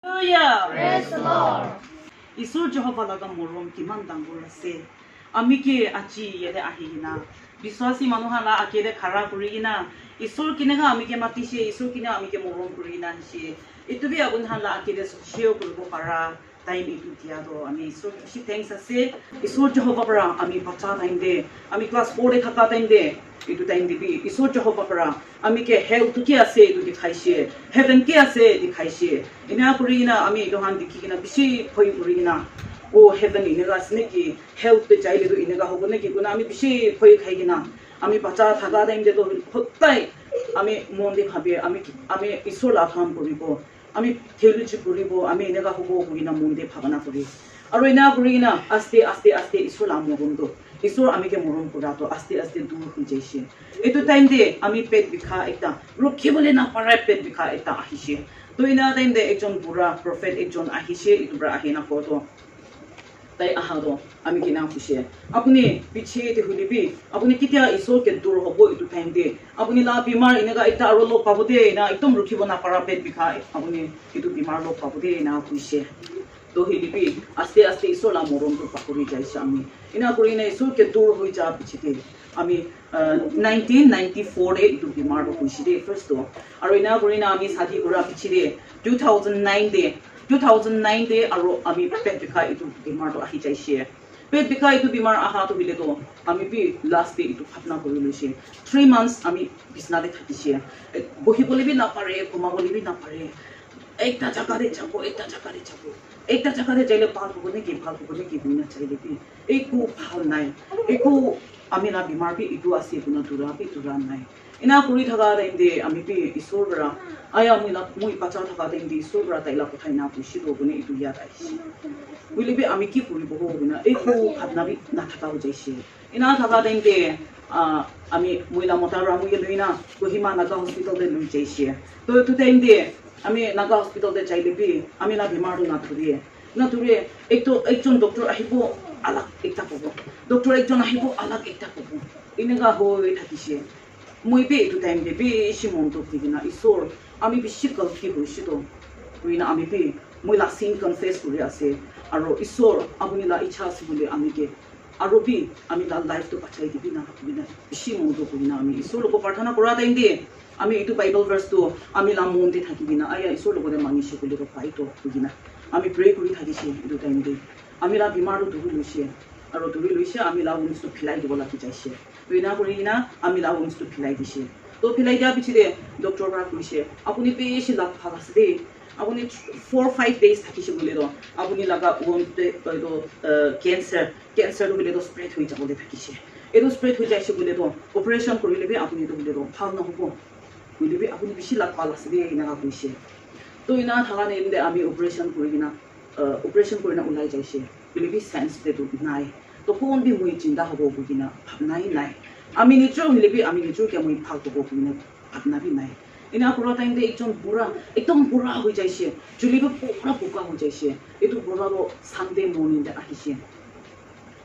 Hallelujah. Praise the Lord. Isur Jehovah laga morom kiman dangor ase. Ami ke achi yede ahina. Biswasi manuhala akede khara kurina. Isur kinega ami ke matishe, Isur kinega ami ke morom kurina hishe. Itu bi agun hala akede sheo kurbo para time itu dia do. Ami Isur kishi thanks ase. Isur Jehovah para ami bacha time de. Ami class 4 de thaka time de. Itu time de bi Isur Jehovah para ami ke health ki ase itu dikhaishe. Heaven ki ase dikhaishe. Ina kurina ami dohan dikina bishi khoi kurina. O heaven inega sneki health te chaile do inega hobone ki guna ami bishi khoi khaigina. Ami bacha thaga time de do hottai ami monde bhabe ami Isur la kham koribo. আমি theology koribo ami inega hobo hugina monde bhabana kori aro ina kurina aste Isur la mogondo Isur ami ke morom kora to aste dur hui jaise etu time de ami pet bikha ekta rokhe bole na parai pet bikha ekta ahishe to ina time de ekjon bura prophet ekjon ahishe itu bra ahina photo তাই আহাদো আমি কিনা খুশি আপনি পিছে তে হুলিবি আপনি কিতিয়া ইসোর কে দূর হবো ইটু টাইম দে আপনি লা বিমার ইনেগা একটা আরো লোক পাবো দে না একদম রুখিব না পারা পেট বিখায় আপনি ইটু বিমার লোক পাবো দে না খুশি তো হিলিবি আস্তে ইসোর লা মরণ তো পাকরি যাইছে আমি ইনা করি না ইসোর কে দূর হই যা পিছিতে আমি 1994 এ ইটু বিমার তো খুশি দে ফার্স্ট তো আর ইনা করি না আমি সাথী করা পিছিতে 2009 দে 2009 de aro ami pet bikha itu bimar to ahi jaise pet bikha itu bimar aha to bile to ami bi last day itu phatna kori loise 3 months ami bisna de thakise bohi bole bi na pare koma bole bi na pare ekta jaga de jabo ekta jaga de jaile bhal hobo ne ki buina chaile bi eku bhal nai eku ami na bimar bi itu ase kuna dura nai ina kuri thaga de ami bi Isur bra aya moi bacha thaga de Isur bra taila kothai na pushi do bune itu ya dai wili bi ami ki kuri bo buna eku bhabna bi na thaga ho jaise ina thaga de ami moila mota ra moi luina kohima naga hospital de lui jaise to tu time de ami naga hospital de chaile bi ami na bimar do na thuri ekjon doctor ahibo alak ekta kobo doctor ekjon ahibo alak ekta kobo inega hoi thakise moi be itu time de be shimon to kigina Isur ami bishi galti hoishi to ruina ami be moi la sin confess kuri ase aro Isur apuni la ichha ase bole ami ke aro bi ami la life to pachai dibi na bishi mon to kurina ami Isur ko prarthana kora time de ami itu bible verse to ami la mon de thakibina aya Isur lo bole mangishe bole ko pai to kugina ami pray kuri thakise itu time de ami la bimar to duri loise aro duri loise ami la wounds to philai dibo laki jaise to ina kurina ami la wounds to philai dise to philai dia bichide doctor ra kuise apuni beshi lag phagase de apuni 4-5 days thakise bole do apuni laga wound de to cancer to bole do spread hoi jabole thakise edo spread hoi jaise bole do operation korile be apuni to bole do phal na hobo bole be apuni beshi lag phagase de ina kuise to ina thaga ne inde ami operation korina ulai jaise bole be sensitive to nai to kon bi moi jinda hobo bugina bhabnai nai আমি নিশ্চয় হইলেবি আমি নিশ্চয় কে মই ভাল হব কিনে ভাবনাবি নাই ইনা পুরা টাইম দে একজন বুড়া একদম বুড়া হয়ে যাইছে চুলিবো পুরা বোকা হয়ে যাইছে এটু বুড়াবো সানডে মর্নিং দে আহিছে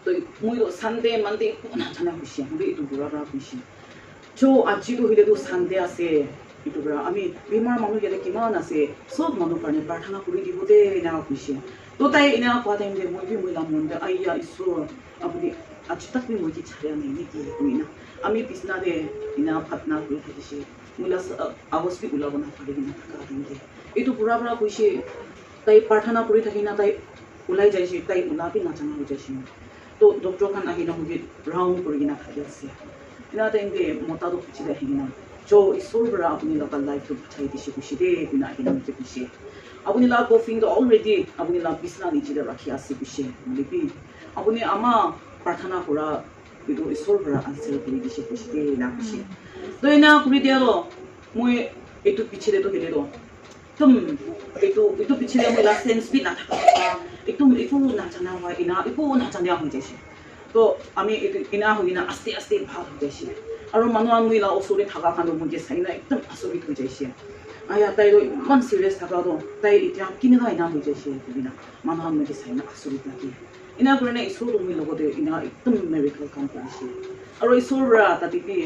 তো মই সানডে মানডে কোনা জানা হইছে আমি এটু বুড়ারা হইছে চো আজি তো হইলে তো সানডে আছে এটু বুড়া আমি বিমার মানুষ গেলে কিমান আছে সব মানুষ কারণে প্রার্থনা করি দিব দে না হইছে তো তাই ইনা কোয়া টাইম দে মই লাম মন দে আইয়া ঈশ্বর আপনি আজ তাক মই কি ছাড়া নেই নাকি কইনা আমি পিছনা দে ইনা ফাতনা কই থাকিছে মুলা আওয়াজ বি উলাব না পারে না থাকা দিনতে এটু পুরা কইছে তাই প্রার্থনা করি থাকি না তাই উলাই যাইছে তাই উলাবি না জানা হই যাইছে তো ডক্টর খান আহি না হুজি রাউন্ড করি না থাকি আছে ইনা টাইম দে মতা তো পিছি দেখি না जो Isur bra apuni local life to chai dise kushi de bina hina mute kushi apuni la coughing to already apuni la bisna niche de rakhi ase kushi lipi apuni ama prarthana kora itu Isur bra answer kuri dise kushi de na kushi to ina kuri de lo moi etu piche de to hele do tum etu piche de moi la sense bi na thaka ekdom iku na jana wa ina iku na jana ho jaise to ami ina hoina aste bhal ho jaise aro manu amui la osore thaga kanu muje saina ekdom asori hoi jaise aya tai do man serious thaga do tai itia kini ga ina hoi jaise bina manu amui saina asori lagi ina kurene Isur mui logote ina ekdom miracle kam korise aro Isur ra tatipi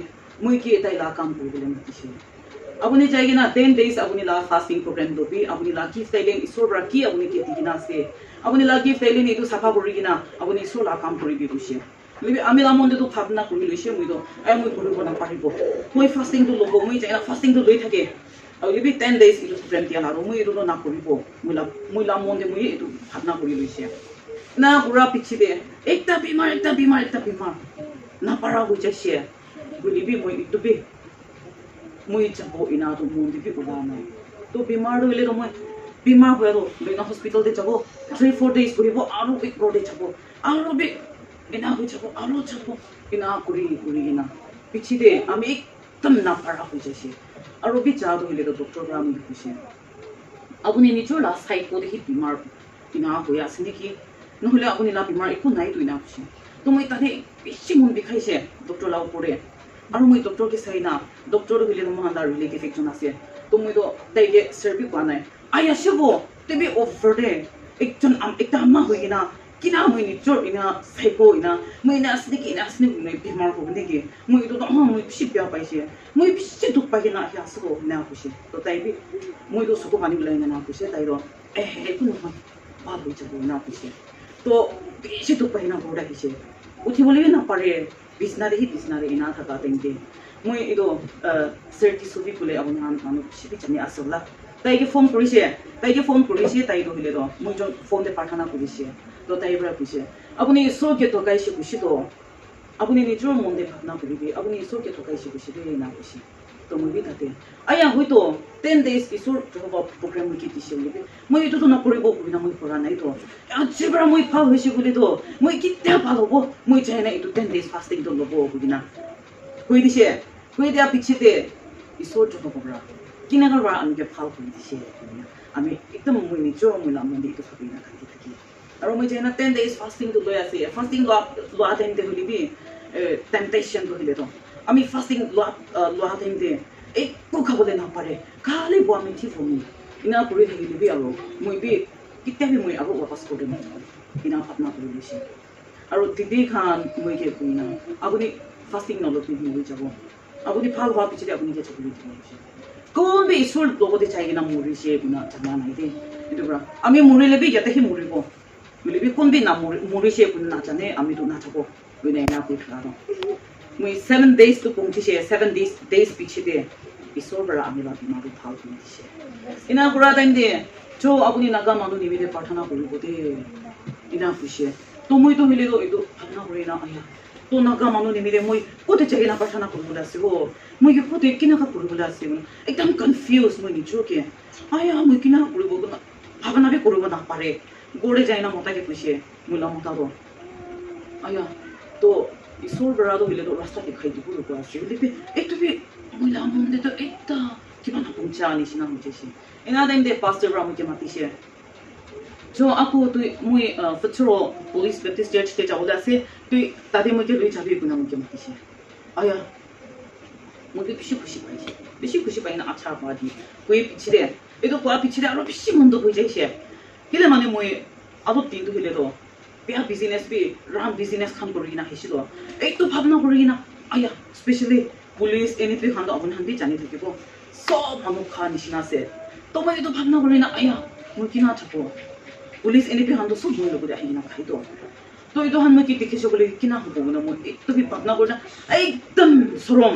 mui ki tai la kam kori bole matise আপুনি যাই কিনা 10 days আপুনি লা fasting programme দবি আপুনি লা gift আইলেন ঈশ্বৰ পৰা কি আপুনি কে দি কিনা আছে আপুনি লা গিফট আইলেন এইটো চাফা কৰি কিনা আপুনি ঈশ্বৰ লা কাম কৰিবি কৈছে আমি লা মন্দিৰটো ভাৱনা কৰি লৈছে মইতো মই কৰিব নাপাৰিব মই ফাস্টিংটো ল'ব মই যাই ফাস্টিংটো লৈ থাকে আৰু লিবি 10 days এইটো প্ৰগ্ৰাম দিয়া আৰু মই এইটো নকৰিব মই লা মন্দিৰ মই এইটো ভাৱনা কৰি লৈছে না পুৰা পিছিতে একটা বিমাৰ নাপাৰা হৈ যাইছে বুলিবি মই এইটো বি মই যাব ইনাটো মন্দিৰ ওলা নাই তো বিমাৰ হ'লে তো মই বিমাৰ হৈ আৰু বেনা হস্পিটেলতে যাব 3-4 days কৰিব আৰু বিকৰতে যাব আৰু বি এনা হৈ যাব আৰু যাব এনা কৰি কিনা পিছিতে আমি একদম নাপাৰা হৈ যাইছে আৰু বি যা হ'লে তো ডক্টৰ পৰা আমি কৈছে আপুনি নিজৰ লাষ্ট চাইড দেখি বিমাৰ কিনা হৈ আছে নেকি নহ'লে আপুনি লা বিমাৰ একো নাই তো ইনা কৈছে তো মই তাতে বেছি মন বিষাইছে ডক্টৰ লাও পৰে আৰু মই ডক্টৰকে চাই না ডক্টৰ হ'লে মোৰ আন্দাৰ ৰিলেটিভ একজন আছে তো মইতো তাইকে চাৰ্ভি পোৱা নাই আই আছিব তেবি অফাৰ দে একজন একটা আম্মা হৈ কিনা কিনা মই নিজৰ ইনা চাইকো ইনা মই ইনা আছে নেকি বেমাৰ হ'ব নেকি মই এইটো মই বেছি বেয়া পাইছে মই বেছি দুখ পাই কিনা আহি আছো না কৈছে তো তাই বি মইতো চকু পানী ওলাই না কৈছে তাইৰ একো নহয় ভাল হৈ যাব না কৈছে তো বেছি দুখ পাই না ঘৰত আহিছে উঠিবলৈ নাপাৰে বিছনাৰে ইনা থাকা তেন্তে মই এইটো চাৰ্টি ছবি বোলে আপোনাৰ মানুহ বেছি জানি আছলা তাইকে ফোন কৰিছে তাইটো হ'লে তো মই ফোনতে প্ৰাৰ্থনা কৰিছে তো তাইৰ পৰা কৈছে আপুনি ঈশ্বৰকে ঠকাইছে কৈছে তো আপুনি নিজৰ মনতে ভাৱনা কৰিবি আপুনি ঈশ্বৰকে ঠকাইছে কৈছে দেই না কৈছে তো মই বি তাতে আয়া হয়তো 10 days ঈশ্বৰ প্ৰগ্ৰাম মই কি দিছে বুলি মই এইটোতো নকৰিব বুলি মই কৰা নাই তো আজিৰ পৰা মই ভাল হৈছে বুলি তো মই কেতিয়া ভাল হ'ব মই যাই নাই এইটো 10 days ফাষ্টিংটো ল'ব বুলি না কৈ দিছে কৈ দিয়া পিছতে ঈশ্বৰ জনকৰা কিনাৰ পৰা আমি ভাল কৰি দিছে আমি একদম মই নিজৰ মন্দিৰটো ভাবি নাথাকি আৰু মই যাই না 10 days ফাষ্টিংটো লৈ আছে ফাষ্টিং লোৱা টাইমতে হ'লিবি টেম্পটেশ্যনটো হ'লে তো আমি ফাষ্টিং লোৱা টাইমতে একো খাবলৈ নাপাৰে খালি বোৱা মিঠি ফমি ইনা কৰি থাকিলিবি আৰু মই বি কেতিয়াবি মই আৰু ৱাপাছ কৰিম ইনা ভাৱনা কৰি লৈছে আৰু দিদি খান মই কি কই না আপুনি ফাষ্টিং নলবি হৈ যাব আপুনি ভাল হোৱাৰ পিছতে আপুনি কি চাবলৈ দিব কোন বি ঈশ্বৰ লগতে চাই কিনা মৰিছে গুণা জানা নাই দেই এইটো পৰা আমি মৰিলেবি ইয়াতেহি মৰিব বুলিবি কোন বি মৰিছে আপুনি নাজানে আমিতো নাথাকো বুইনা এনা কৈ থকা মই 7 days তো পৌঁছিছে 7 days পিছতে ঈশ্বৰ পৰা আমি বেমাৰটো ভাল কৰি দিছে ইনা কৰা টাইম দিয়ে আপুনি নাগা মানুহ নিমিলে প্ৰাৰ্থনা কৰিব দেই ইনা কৈছে তো মইতো হ'লেতো এইটো প্ৰাৰ্থনা কৰি না আয়া তো নাগা মানুহ নিমিলে মই ক'তে যাই না প্ৰাৰ্থনা কৰিবলৈ আছে মই ক'তে কেনেকুৱা কৰিবলৈ আছে একদম কনফিউজ মই নিজকে আয়া মই কেনেকুৱা কৰিব ভাৱনাবি কৰিব নাপাৰে গড়ে যায় না মতাকে কৈছে মোলা মতাব আয়া তো ঈশ্বৰ পৰাতো হ'লেতো ৰাস্তা দেখাই দিব লগা আছে এইটো মহিলা মন্দিৰটো একটা কিবা নপঞ্চা নিচিনা হৈ যাইছে এনা টাইম দে পাষ্টাৰ পৰা মোকে মাতিছে আকৌ মই ফটচৰ পুলিচ বেপ্টিষ্ট চাৰ্চতে যাবলৈ আছে তাতে মোকে লৈ যাবি কোনে মোকে মাতিছে আয়া মোকে বেছি খুচি পাই না আচ্ছা হোৱা দি কৈ পিছতে এইটো কোৱাৰ পিছতে আৰু বেছি মনটো হৈ যাইছে কেলে মানে মই আগত দিনটো হ'লেতো বেয়া বিজনেছ বি ৰাম বিজনেছ খান কৰি কিনা আহিছিলো এইটো ভাৱনা কৰি কিনা আয়া স্পেচিয়েলি পুলিচ এনেপি খানটো আপুনি জানি থাকিব চব মানুহ খা নিচিনা আছে তো মই এইটো ভাৱনা কৰি না আয়া মই কিনা থাকো পুলিচ এনেপি খানটো চব মই লগতে আহি কিনা খাইতো তো এইটো খান মই কি দেখিছো বুলি কিনা হ'ব মানে মই এইটো ভাৱনা কৰি একদম চৰম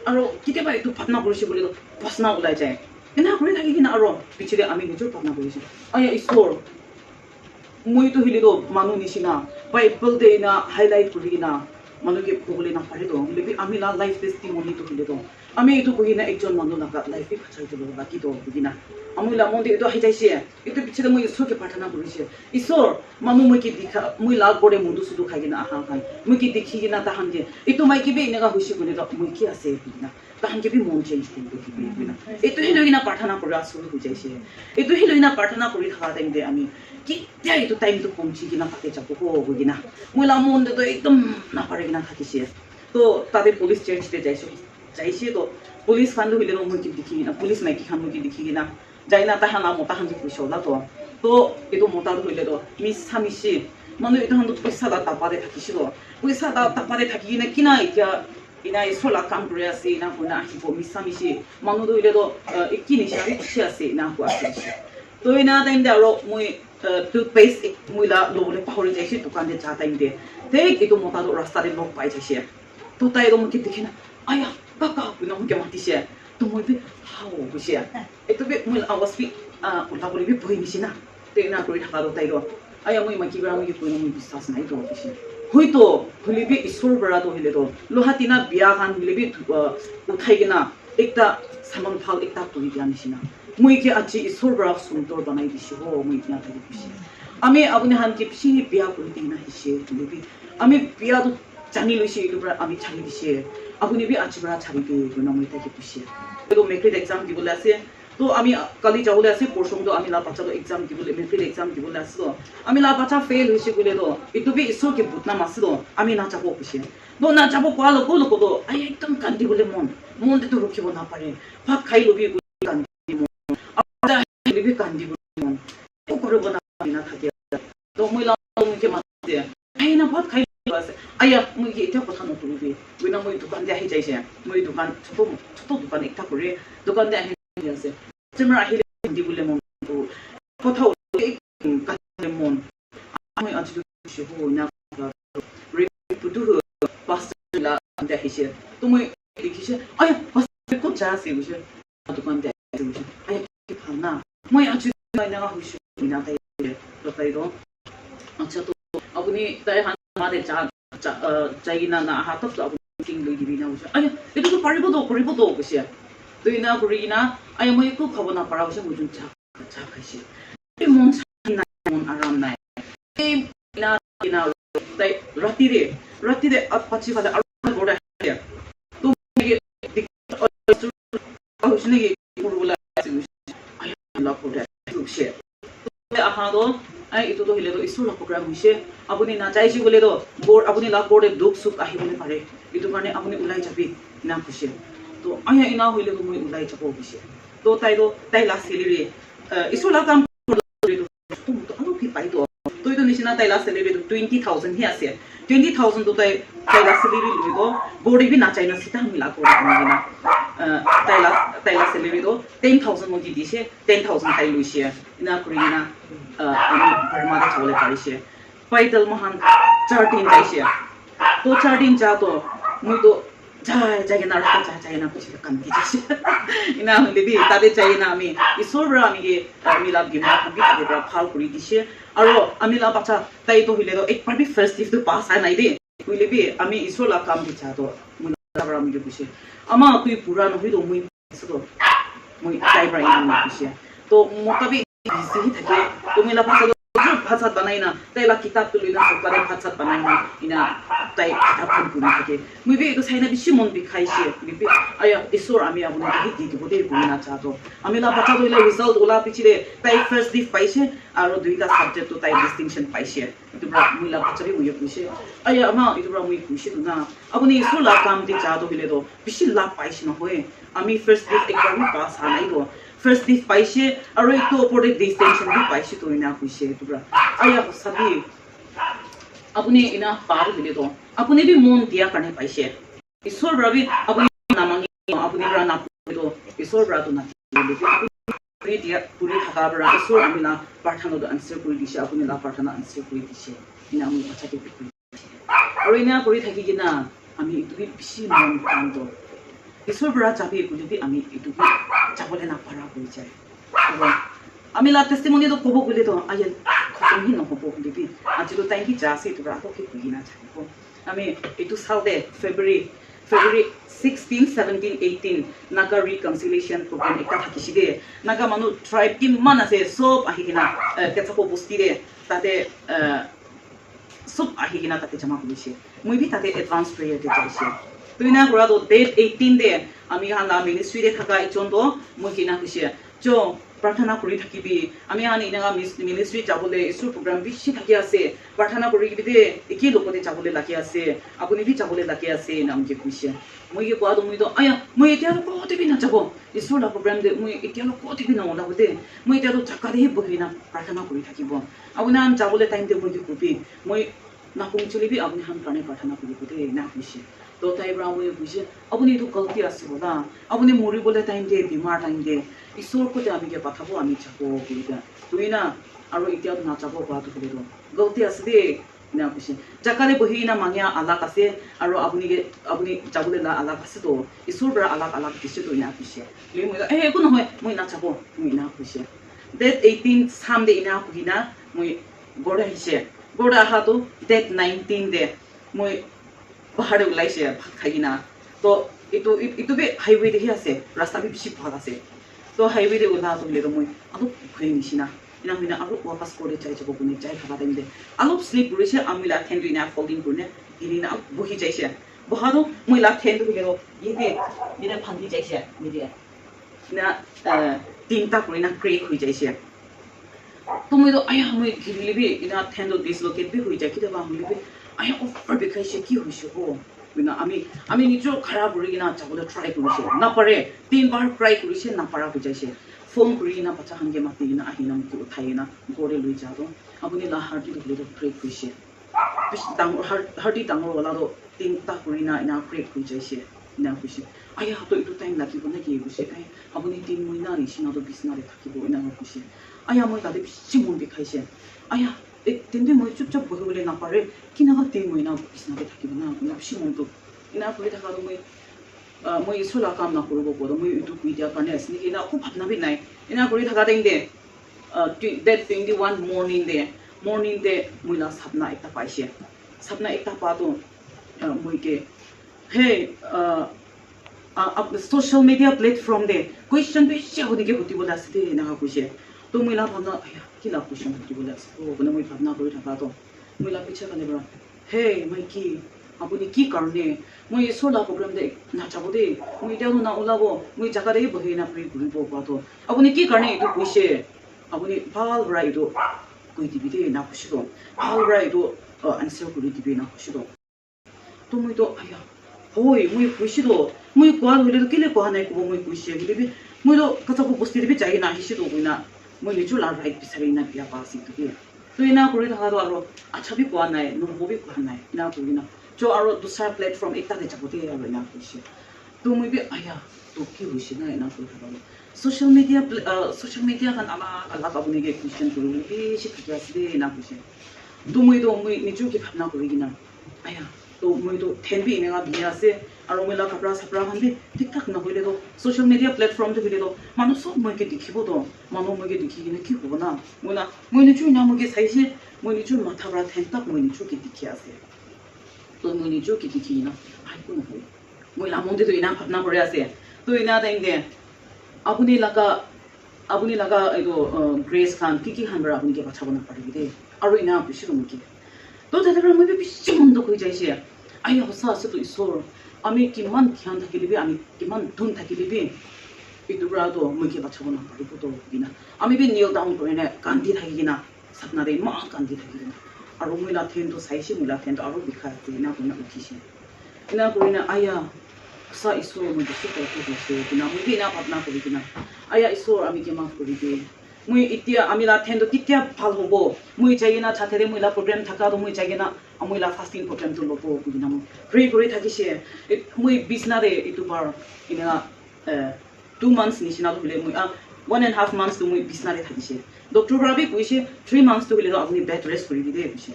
আৰু কেতিয়াবা এইটো ভাৱনা কৰিছে বুলি বাচনা ওলাই যায় এনে কৰি থাকি কিনা আৰু পিছতে আমি নিজৰ ভাৱনা কৰিছোঁ আয়া ঈশ্বৰ মইতো হ'লেতো মানুহ নিচিনা বাইবেলতে না হাইলাইট কৰি কিনা মানুহকে ক'বলৈ নাপাৰেতো আমি লাইফ টেষ্টিমনিটো হ'লেতো আমি এইটো কৈ কিনা একজন মানুহ লগা লাইফে ভাচাই দিব বাকীতো কিনা আমি লামতে এইটো আহি যাইছে এইটো পিছতে মই ঈশ্বৰকে প্ৰাৰ্থনা কৰিছে ঈশ্বৰ মানুহ মই কি দেখা মই লাভ কৰে মধু চুধু খাই কিনা আহা খাই মই কি দেখি কিনা তাহানকে এইটো মাইকিবি এনেকুৱা হৈছে বুলি মই কি আছে কিনা তাহানকে বি মন চেঞ্জ কৰিব কিনা এইটোহে লৈ কিনা প্ৰাৰ্থনা কৰা চুৰ হৈ যাইছে এইটোহে লৈ কিনা প্ৰাৰ্থনা কৰি থকা টাইমতে আমি কেতিয়া এইটো টাইমটো পৌঁছি কিনা তাতে যাব হৈ কিনা মই লামনটো একদম নাপাৰে কিনা থাকিছে তো তাতে পুলিচ চাৰ্চতে যাইছে তো পুলিচ খানটো হ'লে মই কি দেখি কিনা পুলিচ মাইকী খান মই কি দেখি কিনা যাই না তাহান মতা খান পইচা ওলা তো এইটো মতাটো হ'লেতো মিছা মিছি মানুহ এইটো খানটো পইচা তাপাতে থাকিছিল পইচা তাপাতে থাকি কিনা কিনা এতিয়া ina isola kam kuri ase ina kuna hipo misamishi manu do ile do ikini shari kushi ase ina ku ase to ina time da ro mui toothpaste mui la lobole pahori jaisi dukan de ja time de take itu mota do rasta de lok pai jaisi to tai do mui dikhina aya kaka kuna mui ke mati she to mui bi hao kushi itu bi mui awas bi ulah boleh bi boi misina te ina kuri thaka do tai do aya mui maki bra mui kuna mui bisas nai do kushi hoito holibi isor bara to hile to lohatina biya khan holibi uthaigina ekta saman phal ekta turi dia nisina mui ke achi isor bara sundor banai dishi ho mui ina thagi bishi ami apni han ke pishi biya kuri dina hishe holibi ami biya to jani loisi ilubra ami chali dishi apni bi achi bara chali de guna mui thagi bishi to metric exam dibole ase তো আমি কালি যাবলে আছে পরশম তো আমি লা বাচ্চা তো exam দিবলে মেট্রিক এক্সাম দিবলে আছে তো আমি লা বাচ্চা ফেল হইছে বলে তো ইটো বি ইসো কে বুতনা মাসে তো আমি না যাবো কইছে তো না যাবো কোয়া লোক তো আই একদম কান্দি বলে মন তো রখিব না পারে ভাত খাই লবি কান্দি মন আদা লিবি কান্দি মন ও করব না না থাকে তো মই লা মুকে মাতে আই না ভাত খাই আছে আয়া মই কি এটা কথা নতুবি উইনা মই দোকান দে আহি যাইছে মই দোকান ছোট দোকান একটা করে দোকান দে আহি আছে Cuma akhirnya di bulan Maret, kau tahu kata mon, kami aja sih nak reputu pasti lah anda hisya, tu moi hisya, ayah pasti kau jasi hisya, tu kan dah hisya, ayah kita na, moi aja nak hisya, nak hisya, tu kaya aja tu, aku ni tadi han ada cai na hatap tu aku tinggal di bina hisya, ayah itu tu paribodo hisya. তো ইনা করি না আই মই একটু খাব না পারা হইছে মুজুন চা খাইছি এই মন না মন আরাম নাই এই না তাই রাতিরে পাচ্ছি ফালে আর বড় আছে তো হইছে নাকি পুরোলা আছে আই আল্লাহ পড়ে লুকছে তো আহা দো আই ইতো তো হইলে তো ইসুর প্রোগ্রাম হইছে আপনি না চাইছি বলে তো বোর্ড আপনি লাভ বোর্ডে দুঃখ সুখ আহিবলে পারে ইতো কারণে আপনি উলাই যাবি না খুশি तो आया इना होइले तो मुई उलाई चको बिसे तो ताई ला सेलेरी इसोला काम तो आलो फि पाइ तो इतो निसिना ताई ला सेलेरी तो 20000 hi ase 20000 तो ताई ला सेलेरी लुइगो बोर्ड भी ना चाइना सिता मिला को ना ताई ला सेलेरी तो 10000 मोदी दिसे 10000 ताई लुइसे इना कुरिना अनि बर्मा दा चले पारिसे पाइदल महान 4 दिन जाइसे तो 4 दिन जा तो मुई तो जागे ना रखा जागे ना कुछ kan gitu ina lebih tadi cai na ami isora ami ke milab gimana kami tadi berapa kuri dishe aro ami la baca tai to hile to ek parti first if to pass ai nai de kui lebih ami isola kam dicha to mula bara ami dishe ama kui pura no hido mui so mui tai bra ina dishe to mokabi busy thake to mila baca भाषा बनाइना तैला किताब तुलिना सरकारले भाषा बनाइना इना तै किताब पुनि থাকে मुबे एको छैन बिसि मन बिखाइसे बिबि आया ईश्वर आमी आबुनि दिदि दिबोदे बुना चातो आमी ला बाचा दोइला रिजल्ट ओला पिछिले तै फर्स्ट दिफ पाइसे आरो दुईटा सब्जेक्ट तो तै डिस्टिंक्शन पाइसे इतुब्रा मुला बाचाबि उयो पुइसे आया आमा इतुब्रा मुइ पुइसे दुना आबुनि ईश्वर ला काम दि चातो बिले दो बिसि ला पाइसे न होय आमी फर्स्ट दिफ एकदम पास हानाइ दो first diff paise aro ito opore distinction bi paise to ina kuise tubra aya sabi apuni ina par bile to apuni bi mon dia karne paise isor rabi apuni namangi apuni ra na to isor ra to na apuni dia puri thaka bra isor amina parthana do answer kuri dise apuni la parthana answer kuri dise ina ami bacha ke kuri aro ina kuri thaki kina ami itu bi bishi mon kan to इसोर बरा चाबी गुलिबि आमी इतु चाबले ना पारा होई जाय आमी ला टेस्टिमोनी तो कोबो गुले तो आयन खतम ही न होबो गुलिबि आजिलो टाइम की जासे तो रातो के गुलिना जाबो आमी इतु साउदे फेब्रुअरी 16 17 18 नागा रिकन्सिलिएशन प्रोग्राम एकटा थाकिसिदे नागा मानु ट्राइब कि मान আছে सब আহিকিনা কেছাকো বস্তিৰে তাতে सब আহিকিনা তাতে জমা কৰিছে মই বি তাতে এডভান্স প্ৰেয়াৰ তে যাইছে तो इना कुरा तो डेट 18 दे आमी हाना मिनिस्ट्री दे थाका इचोन तो मुकिना खुशी जो प्रार्थना करि থাকিবি আমি হানি ইনা মিনিস্ট্রি যাবলে ইসু প্রোগ্রাম বিশি থাকি আছে প্রার্থনা করি বিদে একি লোকতে যাবলে লাগি আছে আপুনি বি যাবলে লাগি আছে নাম যে খুশি মই কি কোৱা তুমি তো আয়া মই এতিয়া কতে বি না যাব ইসু লা প্রোগ্রাম দে মই এতিয়া কতে বি না ওলা হতে মই এতিয়া তো চাকা দে বহিনা প্রার্থনা করি থাকিব আপুনি আন যাবলে টাইম দে মই কি কবি মই না পৌঁছলিবি আপুনি হান কানে প্রার্থনা করি বদে না খুশি তো তাই পৰা মই বুজি আপুনি এইটো গলতি আছে না আপুনি মৰিবলৈ টাইম দিয়ে বেমাৰ টাইম দিয়ে ঈশ্বৰৰ সৈতে আমি পঠাব আমি যাব বুলিকা তুই না আৰু এতিয়া নাযাব পৰাটো বুলিব গলতি আছে দেই না কৈছে জাকালে বহি না মাঙিয়া আলাক আছে আৰু আপুনি যাবলৈ আলাক আছে তো ঈশ্বৰৰ পৰা আলাক দিছে তো না কৈছে মই একো নহয় মই নাযাব মই না কৈছে ডেট 18 সামদে ইনা কুহিনা মই গড় আহিছে গড় আহাটো ডেট 19 দে মই বাহাৰে ওলাইছে ভাত খাইনা তো এইটো বি হাইৱে দেখি আছে ৰাস্তা বি বেছি ভাল আছে তো হাইৱে দে ওলা তুলিলে মই অলপ ঘূৰি নিচিনা ইনা মিনা আৰু ৱাপাছ কৰি যাই যাব কোনে যাই খাবা টাইম দে অলপ শ্লিপ কৰিছে আমি লা ঠেন দুইনা ফল্ডিং কৰিনে ইৰিনা বহি যাইছে বহাটো মই লা ঠেন দুইলে ইনে ফান্দি যাইছে মিডিয়া না তিনটা কৰিনা ক্ৰেক হৈ যাইছে তো মই তো আয়া মই ঘিৰিলিবি ইনা ঠেন ডিসলোকেট বি হৈ যায় কিবা হলিবি আয়া অফাৰ দেখাইছে কি হৈছে ও বিনা আমি নিজৰ খাৰাপ কৰি না যাবলৈ ট্ৰাই কৰিছে নাপাৰে 3 বাৰ ট্ৰাই কৰিছে নাপাৰা হৈ যাইছে ফোন কৰি না বাচ্চা হানগে মাতি না আহি না মোক উঠাই না গৰে লৈ যাব আপুনি লা হাৰ্টি ধৰিলে ক্ৰেক হৈছে ডাঙৰ হাৰ্টি ডাঙৰ ওলালো 3টা কৰি না ইনা ক্ৰেক হৈ যাইছে ইনা কৈছে আয়া তো এইটো টাইম লাগিব নে কি কৈছে আপুনি 3 মহিনা নিচিনাটো বিছনাৰে থাকিব ইনা কৈছে আয়া মই তাতে বেছি মন দেখাইছে আয়া তেন্তে মই চুপচাপ বহিবলৈ নাপাৰে কিনাবা 3 মহিনা বিছনাতে থাকিব না বেছি মনটো ইনা কৰি থাকাটো মই ইছলা কাম নকৰিব পাৰোঁ মই এইটো কৈ দিয়াৰ কাৰণে আছে নেকি ইনা খুব ভাবনাবি নাই ইনা কৰি থকা টাইম দে ডেট 21 মৰ্নিং দে মই লা সাপনা এটা পাইছে সাপনা এটা পাতো মই কে হে social media platform de question be she hodi ke hoti bola ase na কৈছে তো মই লা ভাবনা কি লা question hoti bola ase তো বলে মই ভাবনা কৰি থাকা তো মই লা পিছা কানে বৰা হে মই কি আপুনি কি কাৰণে মই সোলা প্ৰগ্ৰাম দে না যাব দে মই এতিয়া না ওলাব মই জাগা দে বহি না প্ৰি ঘুৰিব পাতো আপুনি কি কাৰণে এইটো কৈছে আপুনি ভাল ৰাইটো কৈ দিবি দে না কৈছে তো ভাল ৰাইটো আনসাৰ কৰি দিবি না কৈছে তো মই তো আয়া হয় মই কৈছে তো মই কোৱা হলে কেলে কোৱা নাই কব মই কৈছে বুলি মই তো কাছাকো বস্তি দিবি যাই না আহিছে তো কইনা মই নিচু লা ৰাইট বিচাৰি না বিয়া পাছি তো তো ইনা কৰি থাকা তো আৰু আচ্ছা বি কোৱা নাই নহবি কোৱা নাই না কইনা চ আৰু দুসৰা প্লেটফৰ্ম এটা দে যাবতে আৰু না কৈছে তো মই বি আয়া তো কি হৈছে না ইনা কৰি থাকা social media kan ala আপুনি কে কুৱেশ্যন কৰিলে বেছি ঠিক আছে দে না কৈছে তো মই নিচু কি ভাবনা কৰি কিনা আয়া তো মই তো ঠেনবি এনেকা বিয়া আছে আৰু মই লা কাপৰা সাপৰা খান বি ঠিক ঠাক নহলে তো social media platform তো ভিডিঅ' মানুহ সব মই কে দেখিব তো মানুহ মই কে দেখি কিনে কি হ'ব না মই নিচু না মই কে চাইছে মই নিচু মাথা পৰা ঠেনতাক মই নিচু কি দেখি আছে তো মই নিচু কি দেখি না আই কোন হয় মই লা মন্দিৰ তো ইনা ভাবনা কৰি আছে তো ইনা টাইম দে আপুনি লাগা এইটো গ্ৰেছ খান কি খান বাৰু আপুনি কে বাচাব নাপাৰিবি দেই আৰু ইনা বেছি কি তো তাতে মই বেছি মন দুখ হৈ যাইছে আয়া সঁচা আছে তো ঈশ্বৰ আমি কিমান ধ্যান থাকিলিবি আমি কিমান ধুন থাকিলিবি এইটো পৰাতো মই কে বাচাব নাপাৰিব তো কিনা আমি বি নিল ডাউন কৰি নে কান্দি থাকি কিনা সাপনাৰে ইমান কান্দি থাকি কিনা আৰু মই লা ঠেনটো চাইছে মই লা ঠেনটো আৰু বিষাই আছে ইনা কৰি উঠিছে ইনা কৰি না আয়া সঁচা ঈশ্বৰ মই বেছি কষ্ট হৈছে কিনা মই বি ইনা ভাবনা কৰি কিনা আয়া ঈশ্বৰ আমি কে মাফ কৰি দে মই এতিয়া আমি লা ঠেনটো কেতিয়া ভাল হ'ব মই যাই না ছাতেৰে মই লা প্ৰগ্ৰাম থাকা মই যাই না মই লা ফাষ্টিং প্ৰগ্ৰামটো ল'ব কিনা মই প্ৰে কৰি থাকিছে মই বিছনাৰে এইটো বাৰ ইনা 2 months নিচিনা হ'লে মই 1.5 months তো মই বিছনাৰে থাকিছে ডক্টৰ বাবি কৈছে 3 months তো হ'লে আপুনি বেড ৰেষ্ট কৰি দিলে কৈছে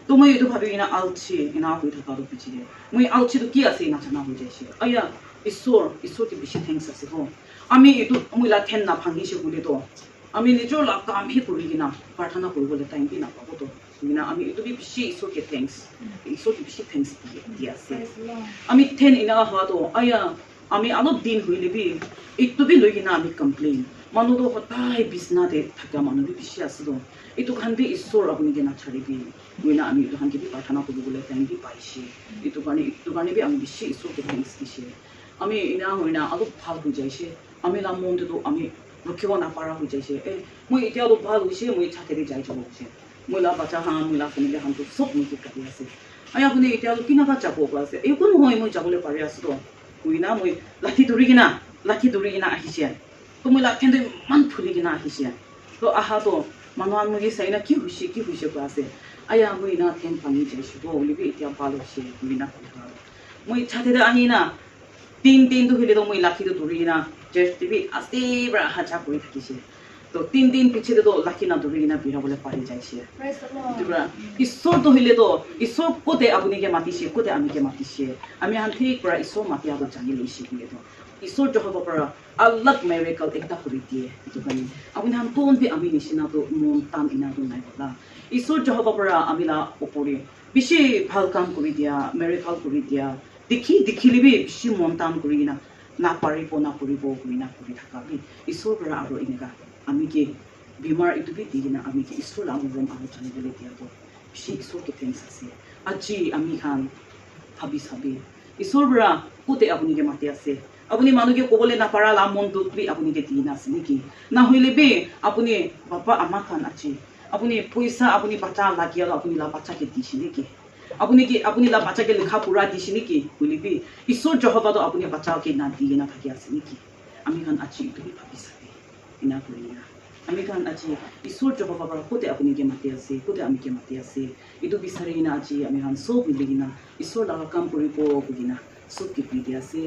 তো মই এইটো ভাবি কিনা আলছি ইনা হৈ থকাটো পিছিৰে মই আলছিটো কি আছে নাজানা হৈ যাইছে আয়া ঈশ্বৰকে বেছি থেংকছ আছে হ আমি এইটো মই লা ঠেন না ভাঙিছে বুলি তো আমি নিজৰ লা কাম হি কৰি কিনা প্ৰাৰ্থনা কৰিবলৈ টাইম বি নাপাব তো কিনা আমি এইটো বি বেছি ঈশ্বৰকে বেছি থেংকছ দি আছে আমি ঠেন ইনা হোৱাটো আয়া আমি অলপ দিন হইলে বি এইটো বি লৈ কিনা আমি কমপ্লেইন মানুহটো সদায় বিছনাতে থকা মানুহ বি বেছি আছে তো এইটো খান বি ঈশ্বৰ আপুনি কে নাচাৰিবি কিনা আমি এইটো খান বি প্ৰাৰ্থনা কৰিবলৈ টাইম বি পাইছে এইটো কাৰণে বি আমি বেছি ঈশ্বৰকে থেংকছ দিছে আমি ইনা হয় না অলপ ভাল হৈ যাইছে আমি লা মনটো আমি ৰখিব নাপাৰা হৈ যাইছে মই এতিয়া অলপ ভাল হৈছে মই ছাতেৰে যাই যাব হৈছে মই লা বাচ্চা হান মই লা ফেমিলি হানটো চব মই কাটি আছে আপুনি এতিয়া কিনাবা যাব আছে একো নহয় মই যাবলৈ পাৰি আছো তো কইনা মই লাঠি ধৰি কিনা আহিছে তো মই লা ঠেনটো ইমান ফুলি কিনা আহিছে তো আহাতো মানুহ মই চাই না কি হৈছে কৈ আছে আয়া মই না ঠেন ভাঙি যাইছো তো বুলিবি এতিয়া ভাল হৈছে কইনা মই chate da ahina tin tu hile to moi laki to duri na just tv asti bra hacha kuri thakise to tin piche to laki na duri na bira bole pari jaise dura isor to hile to isor kote apuni ke matise kote ami ke matise ami han thik pra isor matia to jani leisi hile to isor johaba para alag miracle ekta kuri die itu kani apuni han ton bi ami nisina to mon tam ina to nai bala isor johaba para ami la opori bishi bhal kam kuri dia miracle kuri dia দেখি লিবি বেশি মন টান করি না না পারিব না করিব করি না করি থাকাবি ঈশ্বর পৰা আৰু এনেকা আমি কি বিমাৰ ইটো বি দিনা আমি কি ঈশ্বৰ আমৰম আৰু জানিবলৈ দিয়া তো বেশি ঈশ্বৰকে থেংকস আছে আজি আমি খান ভাবি চাবি ঈশ্বৰ পৰা কোতে আপুনিকে মাতি আছে আপুনি মানুহকে ক'বলৈ নাপাৰা লা মনটোত বি আপুনিকে দি না আছে নেকি না হইলে বি আপুনি বাবা আমাক খান আজি আপুনি পইচা আপুনি বাচ্চা লাগিয়াল আপুনি লা বাচ্চাকে দিছে নেকি আপুনি লা বাচ্চাকে লেখা পুরা দিছে নেকি বলিবি ঈশ্বর জহবা তো আপুনি বাচ্চাকে না দিয়ে না থাকি আছে নেকি আমি খান আজি তুমি ভাবি চাবি ইনা করি না আমি খান আজি ঈশ্বর জহবা পৰা কোতে আপুনিকে মাতি আছে কোতে আমিকে মাতি আছে ইটো বিচাৰি না আজি আমি খান সব মিলি না ঈশ্বৰ লাগা কাম কৰিব বুলি না সব কি কৰি আছে